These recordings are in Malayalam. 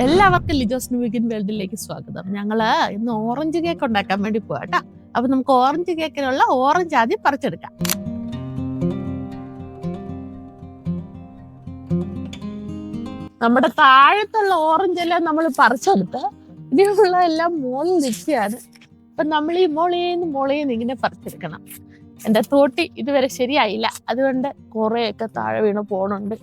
എല്ലാവർക്കും ലിജോസ് ന്യൂവിഗൻ വേൾഡിലേക്ക് സ്വാഗതം. ഞങ്ങള് ഇന്ന് ഓറഞ്ച് കേക്ക് ഉണ്ടാക്കാൻ വേണ്ടി പോവാട്ടോ. അപ്പൊ നമുക്ക് ഓറഞ്ച് കേക്കിനുള്ള ഓറഞ്ച് ആദ്യം പറിച്ചെടുക്കാം. നമ്മുടെ താഴത്തുള്ള ഓറഞ്ച് എല്ലാം നമ്മൾ പറിച്ചെടുത്ത് ഇതിനുള്ള എല്ലാം മോളിൽ നിൽക്കുകയാണ്. അപ്പൊ നമ്മൾ ഈ മോളേന്ന് ഇങ്ങനെ പറിച്ചെടുക്കണം. എന്റെ തോട്ടി ഇതുവരെ ശരിയായില്ല, അതുകൊണ്ട് കുറെയൊക്കെ താഴെ വീണ് പോണുണ്ട്.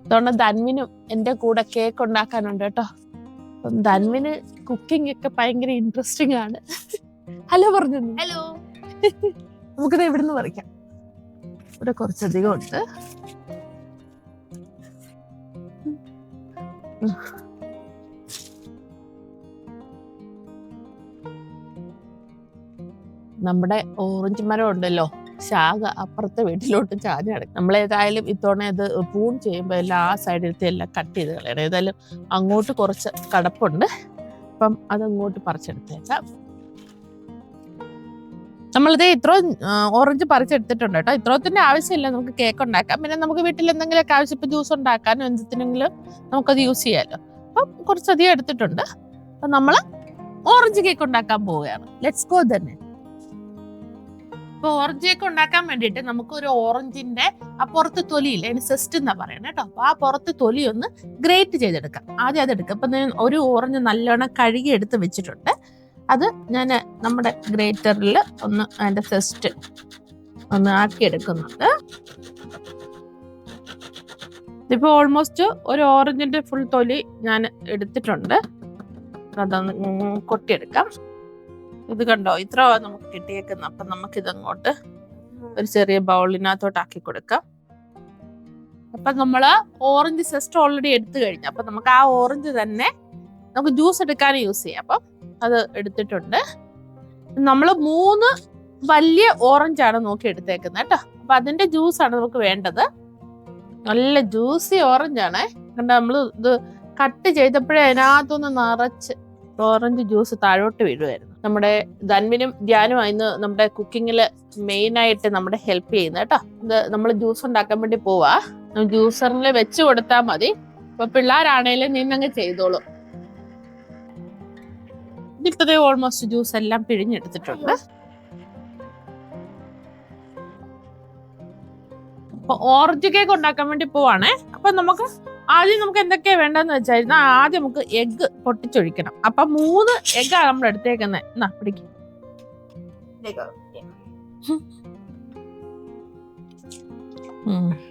അതുകൊണ്ട് ധന്വിനും എന്റെ കൂടെ കേക്ക് ഉണ്ടാക്കാനുണ്ട് കേട്ടോ. അപ്പം ധന്വിന് കുക്കിംഗ് ഒക്കെ ഭയങ്കര ഇൻട്രസ്റ്റിംഗ് ആണ്. ഹലോ പറഞ്ഞു. ഹലോ. നമുക്കിത് ഇവിടുന്ന് പറിക്കാം. ഇവിടെ കുറച്ചധികം ഉണ്ട്. നമ്മുടെ ഓറഞ്ച് മരം ഉണ്ടല്ലോ, ശാഖ അപ്പുറത്തെ വീട്ടിലോട്ട് ചാഞ്ഞ് കിടക്കും. നമ്മളേതായാലും ഇത്തവണ അത് പ്രൂൺ ചെയ്യുമ്പോൾ എല്ലാം ആ സൈഡിലത്തെ എല്ലാം കട്ട് ചെയ്ത് കളയണം. ഏതായാലും അങ്ങോട്ട് കുറച്ച് കടപ്പുണ്ട്, അപ്പം അതങ്ങോട്ട് പറിച്ചെടുത്തേക്കാം. നമ്മളിത് ഇത്രയും ഓറഞ്ച് പറിച്ചെടുത്തിട്ടുണ്ട് കേട്ടോ. ഇത്രത്തിന്റെ ആവശ്യമില്ല, നമുക്ക് കേക്ക് ഉണ്ടാക്കാം. പിന്നെ നമുക്ക് വീട്ടിൽ എന്തെങ്കിലുമൊക്കെ ആവശ്യം, ഇപ്പം ജ്യൂസ് ഉണ്ടാക്കാനും എന്തിനെങ്കിലും നമുക്കത് യൂസ് ചെയ്യാമല്ലോ. അപ്പം കുറച്ചധികം എടുത്തിട്ടുണ്ട്. അപ്പം നമ്മൾ ഓറഞ്ച് കേക്ക് ഉണ്ടാക്കാൻ പോവുകയാണ്. ലെറ്റ്സ് ഗോ തന്നെ. ഇപ്പൊ ഓറഞ്ച് കേക്ക് ഉണ്ടാക്കാൻ വേണ്ടിയിട്ട് നമുക്ക് ഒരു ഓറഞ്ചിന്റെ ആ പുറത്ത് തൊലിയില്ല, അതിന് സെസ്റ്റ് എന്നാ പറയണേ കേട്ടോ. അപ്പൊ ആ പുറത്ത് തൊലി ഒന്ന് ഗ്രേറ്റ് ചെയ്തെടുക്കാം. ആദ്യം അതെടുക്കാം. അപ്പൊ ഞാൻ ഒരു ഓറഞ്ച് നല്ലോണം കഴുകി എടുത്ത് വെച്ചിട്ടുണ്ട്. അത് ഞാൻ നമ്മുടെ ഗ്രേറ്ററിൽ ഒന്ന് അതിന്റെ സെസ്റ്റ് ഒന്ന് ആക്കിയെടുക്കുന്നുണ്ട്. ഇതിപ്പോ ഓൾമോസ്റ്റ് ഒരു ഓറഞ്ചിന്റെ ഫുൾ തൊലി ഞാൻ എടുത്തിട്ടുണ്ട്. അതൊന്ന് കൊട്ടിയെടുക്കാം. ഇത് കണ്ടോ, ഇത്ര നമുക്ക് കിട്ടിയേക്കുന്ന. അപ്പൊ നമുക്ക് ഇതങ്ങോട്ട് ഒരു ചെറിയ ബൗളിനകത്തോട്ട് ആക്കി കൊടുക്കാം. അപ്പൊ നമ്മള് ഓറഞ്ച് സെസ്റ്റ് ഓൾറെഡി എടുത്തു കഴിഞ്ഞു. അപ്പൊ നമുക്ക് ആ ഓറഞ്ച് തന്നെ നമുക്ക് ജ്യൂസ് എടുക്കാൻ യൂസ് ചെയ്യാം. അപ്പം അത് എടുത്തിട്ടുണ്ട്. നമ്മള് 3 വലിയ ഓറഞ്ചാണ് നോക്കി എടുത്തേക്കുന്നത് കേട്ടോ. അപ്പൊ അതിന്റെ ജ്യൂസാണ് നമുക്ക് വേണ്ടത്. നല്ല ജ്യൂസി ഓറഞ്ചാണ്. കണ്ട, നമ്മള് ഇത് കട്ട് ചെയ്തപ്പോഴേ അതിനകത്തൊന്ന് നിറച്ച് ഓറഞ്ച് ജ്യൂസ് താഴോട്ട് വീഴുമായിരുന്നു. നമ്മുടെ ധന്വിനും ധ്യാനും ഇന്ന് നമ്മുടെ കുക്കിങ്ങിൽ മെയിൻ ആയിട്ട് നമ്മുടെ ഹെൽപ്പ് ചെയ്യുന്നത് കേട്ടോ. ഇത് നമ്മൾ ജ്യൂസ് ഉണ്ടാക്കാൻ വേണ്ടി പോവാ. ജ്യൂസറിൽ വെച്ച് കൊടുത്താൽ മതി. അപ്പൊ പിള്ളേരാണേലും നിന്നങ്ങ് ചെയ്തോളൂ. ഇപ്പോഴത്തെ ഓൾമോസ്റ്റ് ജ്യൂസ് എല്ലാം പിഴിഞ്ഞെടുത്തിട്ടുണ്ട്. അപ്പൊ ഓറഞ്ച് കേക്ക് ഉണ്ടാക്കാൻ വേണ്ടി പോവാണേ. അപ്പൊ നമുക്ക് എന്തൊക്കെയാ വേണ്ടെന്ന് വെച്ചാൽ ആദ്യം നമുക്ക് എഗ്ഗ് പൊട്ടിച്ചൊഴിക്കണം. അപ്പൊ 3 എഗ്ഗാണ് നമ്മൾ എടുത്തേക്കുന്നത്. എന്നാ പിടിക്കും.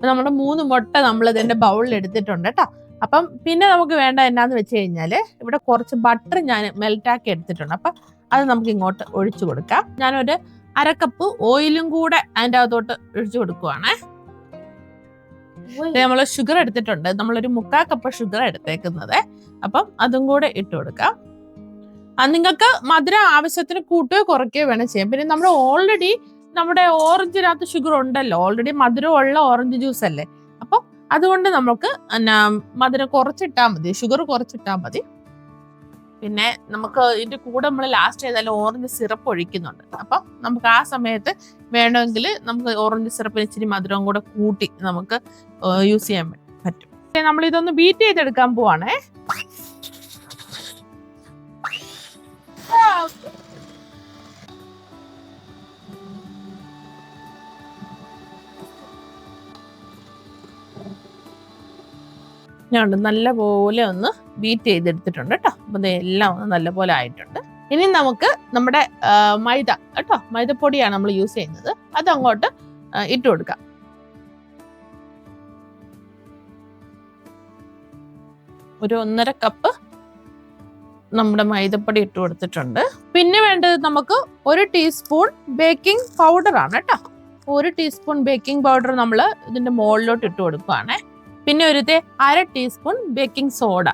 നമ്മുടെ 3 മുട്ട നമ്മൾ ഇതിന്റെ ബൗളിൽ എടുത്തിട്ടുണ്ട് കേട്ടോ. അപ്പം പിന്നെ നമുക്ക് വേണ്ട എന്നാന്ന് വെച്ച് കഴിഞ്ഞാല് ഇവിടെ കുറച്ച് ബട്ടർ ഞാൻ മെൽറ്റാക്കി എടുത്തിട്ടുണ്ട്. അപ്പൊ അത് നമുക്ക് ഇങ്ങോട്ട് ഒഴിച്ചു കൊടുക്കാം. ഞാനൊരു 1/2 കപ്പ് ഓയിലും കൂടെ അതിൻ്റെ അകത്തോട്ട് ഒഴിച്ചു കൊടുക്കുവാണേ. നമ്മൾ ഷുഗർ എടുത്തിട്ടുണ്ട്. നമ്മളൊരു 3/4 കപ്പ് ഷുഗർ എടുത്തേക്കുന്നത്. അപ്പം അതും കൂടെ ഇട്ട് കൊടുക്കാം. നിങ്ങൾക്ക് മധുരം ആവശ്യത്തിന് കൂട്ടുകയോ കുറയ്ക്കുകയോ വേണം ചെയ്യാം. പിന്നെ നമ്മൾ ഓൾറെഡി നമ്മുടെ ഓറഞ്ചിനകത്ത് ഷുഗർ ഉണ്ടല്ലോ, ഓൾറെഡി മധുരം ഉള്ള ഓറഞ്ച് ജ്യൂസ് അല്ലേ. അപ്പം അതുകൊണ്ട് നമുക്ക് മധുരം കുറച്ചിട്ടാൽ മതി, ഷുഗർ കുറച്ചിട്ടാൽ മതി. പിന്നെ നമുക്ക് ഇതിന്റെ കൂടെ നമ്മൾ ലാസ്റ്റ് ചെയ്താലും ഓറഞ്ച് സിറപ്പ് ഒഴിക്കുന്നുണ്ട്. അപ്പം നമുക്ക് ആ സമയത്ത് വേണമെങ്കിൽ നമുക്ക് ഓറഞ്ച് സിറപ്പിന് ഇച്ചിരി മധുരം കൂടെ കൂട്ടി നമുക്ക് യൂസ് ചെയ്യാൻ പറ്റും. നമ്മൾ ഇതൊന്ന് ബീറ്റ് ചെയ്തെടുക്കാൻ പോവാണേ. ഞാൻ നല്ല പോലെ ഒന്ന് ബീറ്റ് ചെയ്തെടുത്തിട്ടുണ്ട് കേട്ടോ. അപ്പൊ ഇതെല്ലാം ഒന്ന് നല്ലപോലെ ആയിട്ടുണ്ട്. ഇനി നമുക്ക് നമ്മുടെ മൈദ കേട്ടോ, മൈദപ്പൊടിയാണ് നമ്മൾ യൂസ് ചെയ്യുന്നത്. അത് അങ്ങോട്ട് ഇട്ട് കൊടുക്കാം. ഒരു 1/2 കപ്പ് നമ്മുടെ മൈദപ്പൊടി ഇട്ട് കൊടുത്തിട്ടുണ്ട്. പിന്നെ വേണ്ടത് നമുക്ക് 1 ടീസ്പൂൺ ബേക്കിംഗ് പൗഡർ ആണ് കേട്ടോ. 1 ടീസ്പൂൺ ബേക്കിംഗ് പൗഡർ നമ്മൾ ഇതിന്റെ മുകളിലോട്ട് ഇട്ട് കൊടുക്കുകയാണേ. പിന്നെ 1/2 ടീസ്പൂൺ ബേക്കിംഗ് സോഡ.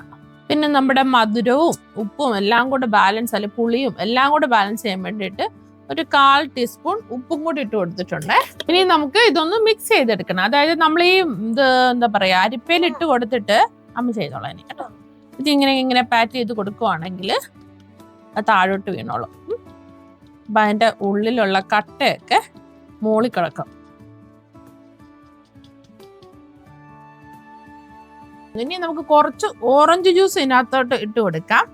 പിന്നെ നമ്മുടെ മധുരവും ഉപ്പും എല്ലാം കൂടെ ബാലൻസ്, അല്ലെ പുളിയും എല്ലാം കൂടെ ബാലൻസ് ചെയ്യാൻ വേണ്ടിയിട്ട് 1/4 ടീസ്പൂൺ ഉപ്പും കൂടി ഇട്ട് കൊടുത്തിട്ടുണ്ട്. ഇനി നമുക്ക് ഇതൊന്ന് മിക്സ് ചെയ്തെടുക്കണം. അതായത് നമ്മൾ ഈ എന്താ പറയാ, അരിപ്പയിൽ ഇട്ട് കൊടുത്തിട്ട് അമ്മ ചെയ്തോളാം കേട്ടോ. ഇതിങ്ങനെ പാറ്റ് ചെയ്ത് കൊടുക്കുവാണെങ്കിൽ അത് താഴോട്ട് വീണോളും. അപ്പൊ അതിന്റെ ഉള്ളിലുള്ള കട്ടയൊക്കെ മോളി കിടക്കും. ഇനി നമുക്ക് കുറച്ച് ഓറഞ്ച് ജ്യൂസ് ഇതിനകത്തോട്ട് ഇട്ട് കൊടുക്കാം.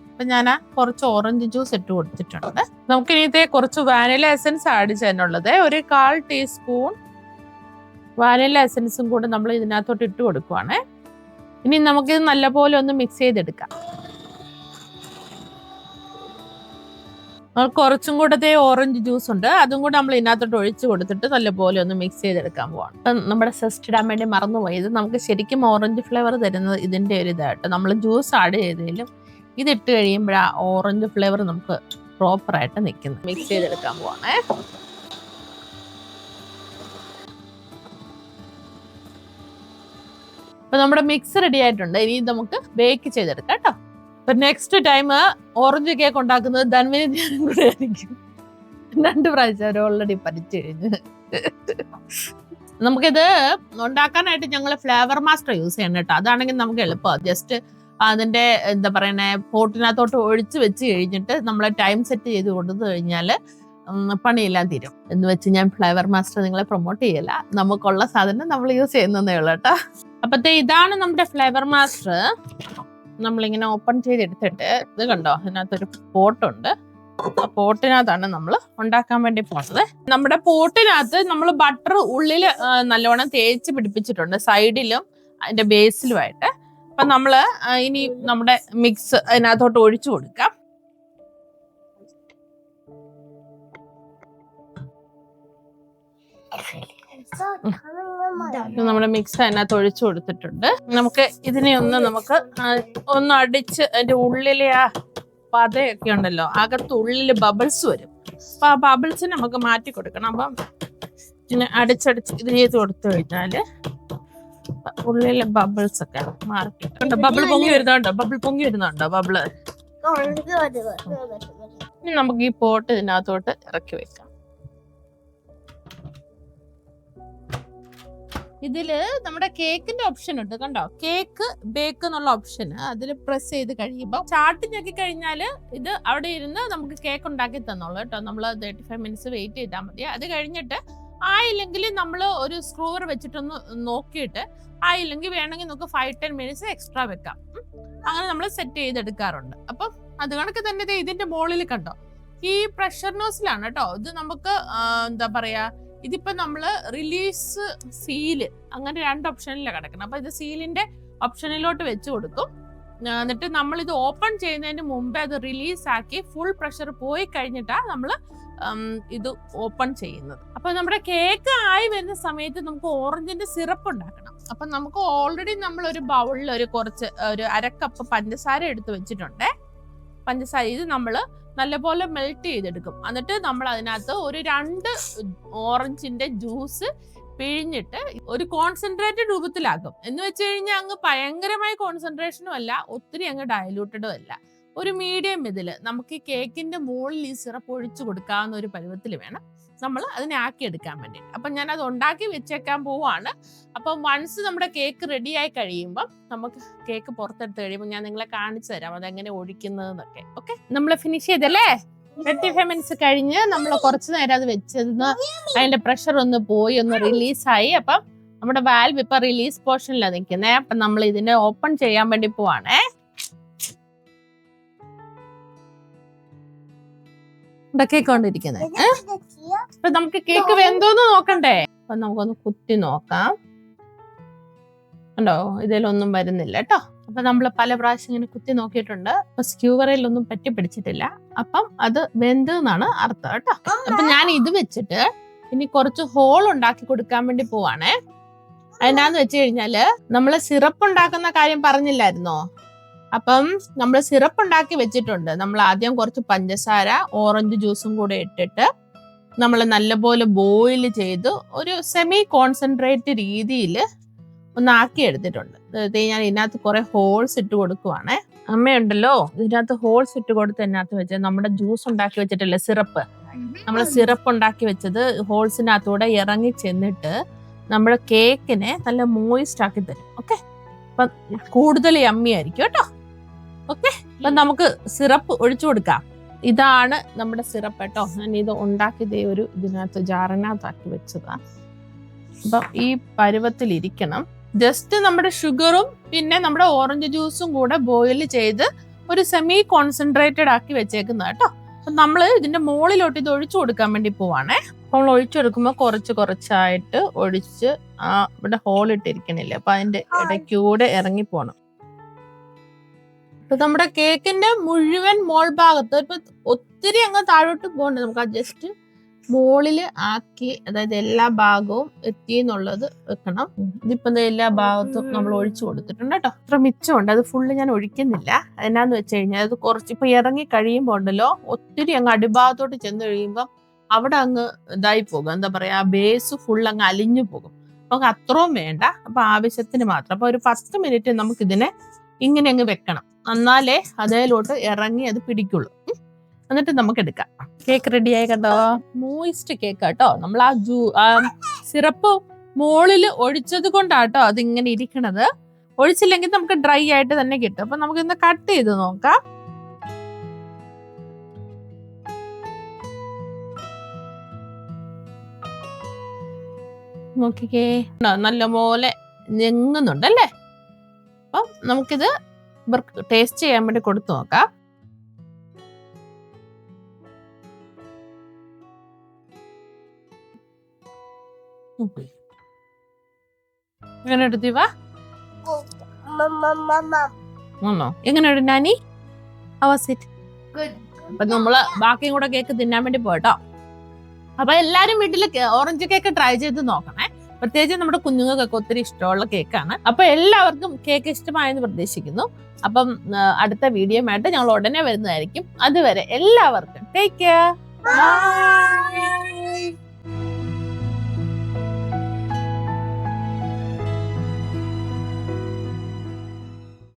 അപ്പൊ ഞാൻ കുറച്ച് ഓറഞ്ച് ജ്യൂസ് ഇട്ട് കൊടുത്തിട്ടുണ്ട്. നമുക്ക് ഇനി കുറച്ച് വാനില എസൻസ് ആഡ് ചെയ്യാനുള്ളത്. ഒരു 1/4 ടീസ്പൂൺ വാനില എസൻസും കൂടെ നമ്മൾ ഇതിനകത്തോട്ട് ഇട്ട് കൊടുക്കുവാണ്. ഇനി നമുക്കിത് നല്ലപോലെ ഒന്ന് മിക്സ് ചെയ്തെടുക്കാം. കുറച്ചും കൂടെ ഓറഞ്ച് ജ്യൂസ് ഉണ്ട്, അതും കൂടെ നമ്മൾ ഇതിനകത്തോട്ട് ഒഴിച്ച് കൊടുത്തിട്ട് നല്ലപോലെ ഒന്ന് മിക്സ് ചെയ്തെടുക്കാൻ പോവാണ്. അപ്പം നമ്മുടെ സെസ്റ്റ് ഇടാൻ വേണ്ടി മറന്നുപോയത്, നമുക്ക് ശരിക്കും ഓറഞ്ച് ഫ്ലേവർ തരുന്നത് ഇതിൻ്റെ ഒരു ഇതായിട്ട് നമ്മൾ ജ്യൂസ് ആഡ് ചെയ്തതിലും ഇതിട്ട് കഴിയുമ്പോഴാ ഓറഞ്ച് ഫ്ലേവർ നമുക്ക് പ്രോപ്പറായിട്ട് നിൽക്കുന്നത്. മിക്സ് ചെയ്തെടുക്കാൻ പോവാണേ. അപ്പൊ നമ്മുടെ മിക്സ് റെഡി ആയിട്ടുണ്ട്. ഇനി നമുക്ക് ബേക്ക് ചെയ്തെടുക്കാം കേട്ടോ. അപ്പൊ നെക്സ്റ്റ് ടൈം ഓറഞ്ച് കേക്ക് ഉണ്ടാക്കുന്നത് ധന്വിനി ധ്യാനം കൂടെ ആയിരിക്കും. 2 പ്രാവശ്യം അവർ ഓൾറെഡി പഠിച്ചു കഴിഞ്ഞ്. നമുക്കിത് ഉണ്ടാക്കാനായിട്ട് ഞങ്ങൾ ഫ്ലേവർ മാസ്റ്റർ യൂസ് ചെയ്യണം കേട്ടോ. അതാണെങ്കിൽ നമുക്ക് എളുപ്പമാണ്. ജസ്റ്റ് അതിന്റെ എന്താ പറയണേ പോട്ടിനകത്തോട്ട് ഒഴിച്ച് വെച്ച് കഴിഞ്ഞിട്ട് നമ്മൾ ടൈം സെറ്റ് ചെയ്ത് കൊടുത്തു കഴിഞ്ഞാൽ പണിയെല്ലാം തീരും. എന്ന് വെച്ച് ഞാൻ ഫ്ലേവർ മാസ്റ്റർ നിങ്ങളെ പ്രൊമോട്ട് ചെയ്യല, നമുക്കുള്ള സാധനം നമ്മൾ യൂസ് ചെയ്യുന്നതേ ഉള്ളൂ കേട്ടോ. അപ്പത്തെ ഇതാണ് നമ്മുടെ ഫ്ലേവർ മാസ്റ്റർ. നമ്മളിങ്ങനെ ഓപ്പൺ ചെയ്തെടുത്തിട്ട് ഇത് കണ്ടോ, അതിനകത്തൊരു പോട്ടുണ്ട്. ആ പോട്ടിനകത്താണ് നമ്മൾ ഉണ്ടാക്കാൻ വേണ്ടി പോകുന്നത്. നമ്മുടെ പോട്ടിനകത്ത് നമ്മൾ ബട്ടർ ഉള്ളിൽ നല്ലോണം തേച്ച് പിടിപ്പിച്ചിട്ടുണ്ട്, സൈഡിലും അതിന്റെ ബേസിലുമായിട്ട്. അപ്പൊ നമ്മള് ഇനി നമ്മുടെ മിക്സ് അതിനകത്തോട്ട് ഒഴിച്ചു കൊടുക്കാം. നമ്മുടെ മിക്സ് അതിനകത്ത് ഒഴിച്ചു കൊടുത്തിട്ടുണ്ട്. നമുക്ക് ഇതിനെ ഒന്ന് അടിച്ച് അതിന്റെ ഉള്ളിലെ ആ പതയൊക്കെ ഉണ്ടല്ലോ, അകത്തുള്ളില് ബബിൾസ് വരും. അപ്പൊ ആ ബബിൾസിനെ നമുക്ക് മാറ്റി കൊടുക്കണം. അപ്പം ഇങ്ങനെ അടിച്ചടിച്ച് ഇത് ചെയ്ത് കൊടുത്തു കഴിഞ്ഞാല് ഉള്ളിലെ ബബിൾസ് ഒക്കെ മാറിക്കിട്ടുണ്ടോ. ബബിൾ പൊങ്ങി വരുന്നുണ്ടോ ബബിള്. ഇനി നമുക്ക് ഈ പോട്ട് ഇതിനകത്തോട്ട് ഇറക്കി വെക്കാം. ഇതില് നമ്മുടെ കേക്കിന്റെ ഓപ്ഷൻ ഉണ്ട് കണ്ടോ, കേക്ക് ബേക്ക് എന്നുള്ള ഓപ്ഷന്. അതിൽ പ്രസ് ചെയ്ത് കഴിയുമ്പോൾ ചാർട്ട് ഞെക്കി കഴിഞ്ഞാല് ഇത് അവിടെ ഇരുന്ന് നമുക്ക് കേക്ക് ഉണ്ടാക്കി തന്നോളൂ കേട്ടോ. നമ്മൾ 35 മിനിറ്റ്സ് വെയിറ്റ് ചെയ്താൽ മതി. അത് കഴിഞ്ഞിട്ട് ആയില്ലെങ്കിൽ നമ്മൾ ഒരു സ്ക്രൂവർ വെച്ചിട്ടൊന്ന് നോക്കിയിട്ട് ആയില്ലെങ്കിൽ വേണമെങ്കിൽ നമുക്ക് 5-10 മിനിറ്റ്സ് എക്സ്ട്രാ വെക്കാം. അങ്ങനെ നമ്മൾ സെറ്റ് ചെയ്തെടുക്കാറുണ്ട്. അപ്പം അത് കണക്ക് തന്നെ ഇതിന്റെ മുകളിൽ കണ്ടോ, ഈ പ്രഷർ നോസിലാണ് കേട്ടോ. ഇത് നമുക്ക് എന്താ പറയാ, ഇതിപ്പോ നമ്മള് റിലീസ് സീല് അങ്ങനെ 2 ഓപ്ഷനിലാണ് കിടക്കണം. അപ്പൊ ഇത് സീലിന്റെ ഓപ്ഷനിലോട്ട് വെച്ച് കൊടുക്കും. എന്നിട്ട് നമ്മൾ ഇത് ഓപ്പൺ ചെയ്യുന്നതിന് മുമ്പേ അത് റിലീസ് ആക്കി ഫുൾ പ്രഷർ പോയി കഴിഞ്ഞിട്ടാണ് നമ്മൾ ഇത് ഓപ്പൺ ചെയ്യുന്നത്. അപ്പൊ നമ്മുടെ കേക്ക് ആയി വരുന്ന സമയത്ത് നമുക്ക് ഓറഞ്ചിന്റെ സിറപ്പ് ഉണ്ടാക്കണം. അപ്പൊ നമുക്ക് ഓൾറെഡി നമ്മൾ ഒരു ബൗളിൽ ഒരു 1/2 കപ്പ് പഞ്ചസാര എടുത്ത് വെച്ചിട്ടുണ്ട്. പഞ്ചസാര ഇത് നമ്മൾ നല്ലപോലെ മെൽറ്റ് ചെയ്തെടുക്കും. എന്നിട്ട് നമ്മൾ അതിനകത്ത് ഒരു 2 ഓറഞ്ചിന്റെ ജ്യൂസ് പിഴിഞ്ഞിട്ട് ഒരു കോൺസെൻട്രേറ്റഡ് രൂപത്തിലാക്കും. എന്ന് വെച്ച് കഴിഞ്ഞാൽ അങ്ങ് ഭയങ്കരമായ കോൺസെൻട്രേഷനും അല്ല, ഒത്തിരി അങ്ങ് ഡയലൂട്ടഡും അല്ല, ഒരു മീഡിയം ഇതില് നമുക്ക് ഈ കേക്കിന്റെ മുകളിൽ ഈ സിറപ്പ് ഒഴിച്ചു കൊടുക്കാവുന്ന ഒരു പരുവത്തിൽ വേണം നമ്മൾ അതിനെ ആക്കി എടുക്കാൻ വേണ്ടിയിട്ട്. അപ്പം ഞാൻ അത് ഉണ്ടാക്കി വെച്ചേക്കാൻ പോവാണ്. അപ്പം വൺസ് നമ്മുടെ കേക്ക് റെഡി ആയി കഴിയുമ്പോൾ നമുക്ക് കേക്ക് പുറത്തെടുത്ത് കഴിയുമ്പോൾ ഞാൻ നിങ്ങളെ കാണിച്ചു തരാം അതെങ്ങനെ ഒഴിക്കുന്നതെന്നൊക്കെ. ഓക്കെ, നമ്മൾ ഫിനിഷ് ചെയ്തല്ലേ. 35 മിനിറ്റ്സ് കഴിഞ്ഞ് നമ്മൾ കുറച്ച് നേരം അത് വെച്ചെന്ന് അതിന്റെ പ്രഷർ ഒന്ന് പോയി ഒന്ന് റിലീസായി. അപ്പം നമ്മുടെ വാൽവ് ഇപ്പൊ റിലീസ് പോർഷനിലാണ് നിൽക്കുന്നത്. അപ്പം നമ്മൾ ഇതിനെ ഓപ്പൺ ചെയ്യാൻ വേണ്ടി പോവാണേ. കേക്ക് കൊണ്ടിരിക്കുന്നത്. അപ്പൊ നമുക്ക് കേക്ക് വെന്തോന്ന് നോക്കണ്ടേ. അപ്പൊ നമുക്കൊന്ന് കുത്തി നോക്കാം. കണ്ടോ, ഇതിലൊന്നും വരുന്നില്ല കേട്ടോ. അപ്പൊ നമ്മൾ പല പ്രാവശ്യം ഇങ്ങനെ കുത്തി നോക്കിയിട്ടുണ്ട്. അപ്പൊ സ്ക്യൂവറിലൊന്നും പറ്റി പിടിച്ചിട്ടില്ല. അപ്പം അത് വെന്തെന്നാണ് അർത്ഥം കേട്ടോ. അപ്പൊ ഞാൻ ഇത് വെച്ചിട്ട് ഇനി കുറച്ച് ഹോൾ ഉണ്ടാക്കി കൊടുക്കാൻ വേണ്ടി പോവാണേ. അതിനാന്ന് വെച്ച് കഴിഞ്ഞാല് നമ്മള് സിറപ്പ് ഉണ്ടാക്കുന്ന കാര്യം പറഞ്ഞില്ലായിരുന്നോ. അപ്പം നമ്മൾ സിറപ്പ് ഉണ്ടാക്കി വെച്ചിട്ടുണ്ട്. നമ്മൾ ആദ്യം കുറച്ച് പഞ്ചസാര ഓറഞ്ച് ജ്യൂസും കൂടെ ഇട്ടിട്ട് നമ്മൾ നല്ലപോലെ ബോയിൽ ചെയ്ത് ഒരു സെമി കോൺസെൻട്രേറ്റ് രീതിയിൽ ഒന്നാക്കി എടുത്തിട്ടുണ്ട്. ഞാൻ ഇതിനകത്ത് കുറെ ഹോൾസ് ഇട്ട് കൊടുക്കുവാണേ. അമ്മയുണ്ടല്ലോ ഇതിനകത്ത് ഹോൾസ് ഇട്ട് കൊടുത്ത് ഇതിനകത്ത് വെച്ച് നമ്മുടെ ജ്യൂസ് ഉണ്ടാക്കി വെച്ചിട്ടില്ലേ സിറപ്പ്, നമ്മൾ സിറപ്പ് ഉണ്ടാക്കി വെച്ചത് ഹോൾസിനകത്തൂടെ ഇറങ്ങി ചെന്നിട്ട് നമ്മുടെ കേക്കിനെ നല്ല മോയിസ്റ്റ് ആക്കി തരും. ഓക്കെ, അപ്പൊ കൂടുതൽ യമ്മി ആയിരിക്കും കേട്ടോ. ഓക്കെ, അപ്പൊ നമുക്ക് സിറപ്പ് ഒഴിച്ചു കൊടുക്കാം. ഇതാണ് നമ്മുടെ സിറപ്പ് കേട്ടോ. ഞാൻ ഇത് ഉണ്ടാക്കിയതേ ഒരു ഇതിനകത്ത് ജാറിനകത്താക്കി വെച്ചതാ. അപ്പൊ ഈ പരുവത്തിലിരിക്കണം. ജസ്റ്റ് നമ്മുടെ ഷുഗറും പിന്നെ നമ്മുടെ ഓറഞ്ച് ജ്യൂസും കൂടെ ബോയിൽ ചെയ്ത് ഒരു സെമി കോൺസെൻട്രേറ്റഡ് ആക്കി വെച്ചേക്കുന്ന കേട്ടോ. അപ്പൊ നമ്മള് ഇതിന്റെ മുകളിലോട്ട് ഇത് ഒഴിച്ചു കൊടുക്കാൻ വേണ്ടി പോവാണേ. നമ്മൾ ഒഴിച്ചെടുക്കുമ്പോൾ കുറച്ചായിട്ട് ഒഴിച്ച് ഇവിടെ ഹോൾ ഇട്ടിരിക്കണില്ലേ, അപ്പൊ അതിന്റെ ഇടയ്ക്കൂടെ ഇറങ്ങി പോണം. അപ്പൊ നമ്മുടെ കേക്കിന്റെ മുഴുവൻ മോൾ ഭാഗത്ത് ഇപ്പൊ ഒത്തിരി അങ്ങ് താഴോട്ട് പോകണ്ട, നമുക്ക് ജസ്റ്റ് മുകളില് ആക്കി, അതായത് എല്ലാ ഭാഗവും എത്തി എന്നുള്ളത് വെക്കണം. ഇതിപ്പോ എല്ലാ ഭാഗത്തും നമ്മൾ ഒഴിച്ചു കൊടുത്തിട്ടുണ്ട് കേട്ടോ. അത്ര മിച്ചമുണ്ട്, അത് ഫുള്ള് ഞാൻ ഒഴിക്കുന്നില്ല. എന്നാന്ന് വെച്ച് കഴിഞ്ഞാൽ അത് കുറച്ച് ഇപ്പൊ ഇറങ്ങി കഴിയുമ്പോ ഉണ്ടല്ലോ, ഒത്തിരി അങ്ങ് അടിഭാഗത്തോട്ട് ചെന്ന് കഴിയുമ്പോൾ അവിടെ അങ്ങ് ഇതായി പോകും, എന്താ പറയാ, ബേസ് ഫുൾ അങ്ങ് അലിഞ്ഞു പോകും. നമുക്ക് അത്രയും വേണ്ട, അപ്പൊ ആവശ്യത്തിന് മാത്രം. അപ്പൊ ഒരു 10 മിനിറ്റ് നമുക്ക് ഇതിനെ ഇങ്ങനെ അങ്ങ് വെക്കണം, എന്നാലേ അതേലോട്ട് ഇറങ്ങി അത് പിടിക്കുള്ളൂ. എന്നിട്ട് നമുക്ക് എടുക്കാം. കേക്ക് റെഡിയായി കണ്ടോ, മോയിസ്റ്റ് കേക്ക് കേട്ടോ. നമ്മൾ ആ സിറപ്പ് മുകളിൽ ഒഴിച്ചത് കൊണ്ടാട്ടോ അതിങ്ങനെ ഇരിക്കണത്. ഒഴിച്ചില്ലെങ്കിൽ നമുക്ക് ഡ്രൈ ആയിട്ട് തന്നെ കിട്ടും. അപ്പൊ നമുക്ക് ഇന്ന് കട്ട് ചെയ്ത് നോക്കാം. നോക്കിക്കേ, നല്ല പോലെ ഞെങ്ങുന്നുണ്ടല്ലേ. അപ്പൊ നമുക്കിത് ടേസ്റ്റ് ചെയ്യാൻ വേണ്ടി കൊടുത്തു നോക്കാം. എങ്ങനെ എടുത്തിവാ, എങ്ങനെയുണ്ട് നാനി? അപ്പൊ നമ്മള് ബാക്കിയും കൂടെ കേക്ക് തിന്നാൻ വേണ്ടി പോയിട്ടോ. അപ്പൊ എല്ലാരും വീട്ടില് ഓറഞ്ച് കേക്ക് ട്രൈ ചെയ്ത് നോക്കണേ. പ്രത്യേകിച്ച് നമ്മുടെ കുഞ്ഞുങ്ങൾക്കൊക്കെ ഒത്തിരി ഇഷ്ടമുള്ള കേക്കാണ്. അപ്പൊ എല്ലാവർക്കും കേക്ക് ഇഷ്ടമായെന്ന് പ്രതീക്ഷിക്കുന്നു. അപ്പം അടുത്ത വീഡിയോ ആയിട്ട് ഞങ്ങൾ ഉടനെ വരുന്നതായിരിക്കും. അതുവരെ എല്ലാവർക്കും ടേക്ക് കെയർ. ബൈ.